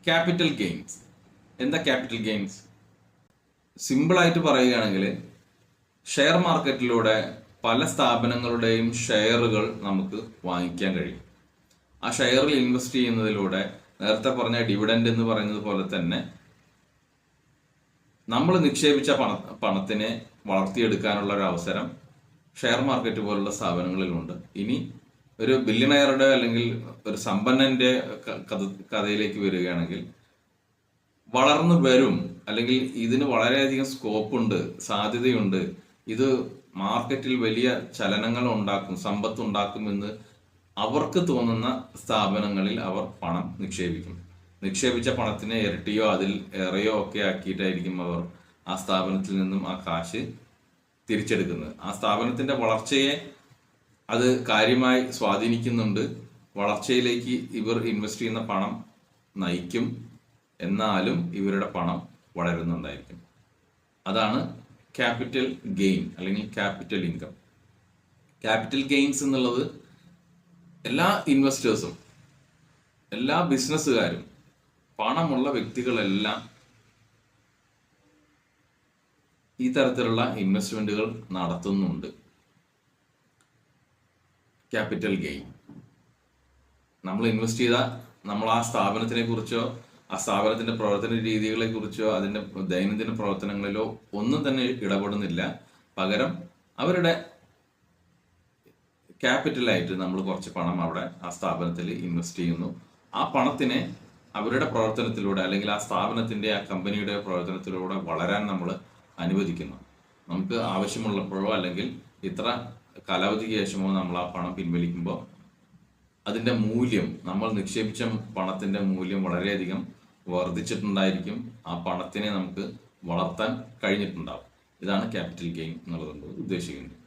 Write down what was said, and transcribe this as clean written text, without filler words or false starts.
Capital gains. എന്താ capital gains? സിമ്പിളായിട്ട് പറയുകയാണെങ്കിൽ ഷെയർ മാർക്കറ്റിലൂടെ പല സ്ഥാപനങ്ങളുടെയും ഷെയറുകൾ നമുക്ക് വാങ്ങിക്കാൻ കഴിയും. ആ ഷെയറിൽ ഇൻവെസ്റ്റ് ചെയ്യുന്നതിലൂടെ നേരത്തെ പറഞ്ഞ ഡിവിഡൻഡ് എന്ന് പറയുന്നത് പോലെ തന്നെ നമ്മൾ നിക്ഷേപിച്ച പണത്തിനെ വളർത്തിയെടുക്കാനുള്ള ഒരു അവസരം ഷെയർ മാർക്കറ്റ് പോലുള്ള സ്ഥാപനങ്ങളിലുണ്ട്. ഇനി ഒരു ബില്യണയറുടെ അല്ലെങ്കിൽ ഒരു സമ്പന്നന്റെ കഥയിലേക്ക് വരികയാണെങ്കിൽ വളർന്നു വരും, അല്ലെങ്കിൽ ഇതിന് വളരെയധികം സ്കോപ്പ് ഉണ്ട്, സാധ്യതയുണ്ട്, ഇത് മാർക്കറ്റിൽ വലിയ ചലനങ്ങൾ ഉണ്ടാക്കും, സമ്പത്ത് ഉണ്ടാക്കുമെന്ന് അവർക്ക് തോന്നുന്ന സ്ഥാപനങ്ങളിൽ അവർ പണം നിക്ഷേപിക്കും. നിക്ഷേപിച്ച പണത്തിനെ ഇരട്ടിയോ അതിൽ ഏറെയോ ഒക്കെ ആക്കിയിട്ടായിരിക്കും അവർ ആ സ്ഥാപനത്തിൽ നിന്നും ആ കാശ് തിരിച്ചെടുക്കുന്നത്. ആ സ്ഥാപനത്തിന്റെ വളർച്ചയെ അത് കാര്യമായി സ്വാധീനിക്കുന്നുണ്ട്. വളർച്ചയിലേക്ക് ഇവർ ഇൻവെസ്റ്റ് ചെയ്യുന്ന പണം നയിക്കും, എന്നാലും ഇവരുടെ പണം വളരുന്നുണ്ടായിരിക്കും. അതാണ് ക്യാപിറ്റൽ ഗെയിൻ അല്ലെങ്കിൽ ക്യാപിറ്റൽ ഇൻകം. ക്യാപിറ്റൽ ഗെയിൻസ് എന്നുള്ളത് എല്ലാ ഇൻവെസ്റ്റേഴ്സും, എല്ലാ ബിസിനസ്സുകാരും, പണമുള്ള വ്യക്തികളെല്ലാം ഈ തരത്തിലുള്ള ഇൻവെസ്റ്റ്മെന്റുകൾ നടത്തുന്നുണ്ട്. ക്യാപിറ്റൽ ഗെയിൻ നമ്മൾ ഇൻവെസ്റ്റ് ചെയ്ത നമ്മൾ ആ സ്ഥാപനത്തിനെ കുറിച്ചോ ആ സ്ഥാപനത്തിന്റെ പ്രവർത്തന രീതികളെ കുറിച്ചോ അതിന്റെ ദൈനംദിന പ്രവർത്തനങ്ങളിലോ ഒന്നും തന്നെ ഇടപെടുന്നില്ല. പകരം അവരുടെ ക്യാപിറ്റലായിട്ട് നമ്മൾ കുറച്ച് പണം അവിടെ ആ സ്ഥാപനത്തിൽ ഇൻവെസ്റ്റ് ചെയ്യുന്നു. ആ പണത്തിനെ അവരുടെ പ്രവർത്തനത്തിലൂടെ അല്ലെങ്കിൽ ആ സ്ഥാപനത്തിന്റെ ആ കമ്പനിയുടെ പ്രവർത്തനത്തിലൂടെ വളരാൻ നമ്മൾ അനുവദിക്കുന്നു. നമുക്ക് ആവശ്യമുള്ളപ്പോഴോ അല്ലെങ്കിൽ ഇത്ര കാലാവധിക്ക് ശേഷമോ നമ്മൾ ആ പണം പിൻവലിക്കുമ്പോൾ അതിന്റെ മൂല്യം, നമ്മൾ നിക്ഷേപിച്ച പണത്തിന്റെ മൂല്യം വളരെയധികം വർദ്ധിച്ചിട്ടുണ്ടായിരിക്കും. ആ പണത്തിനെ നമുക്ക് വളർത്താൻ കഴിഞ്ഞിട്ടുണ്ടാവും. ഇതാണ് ക്യാപിറ്റൽ ഗെയിൻ എന്നുള്ളത് ഉദ്ദേശിക്കുന്നത്.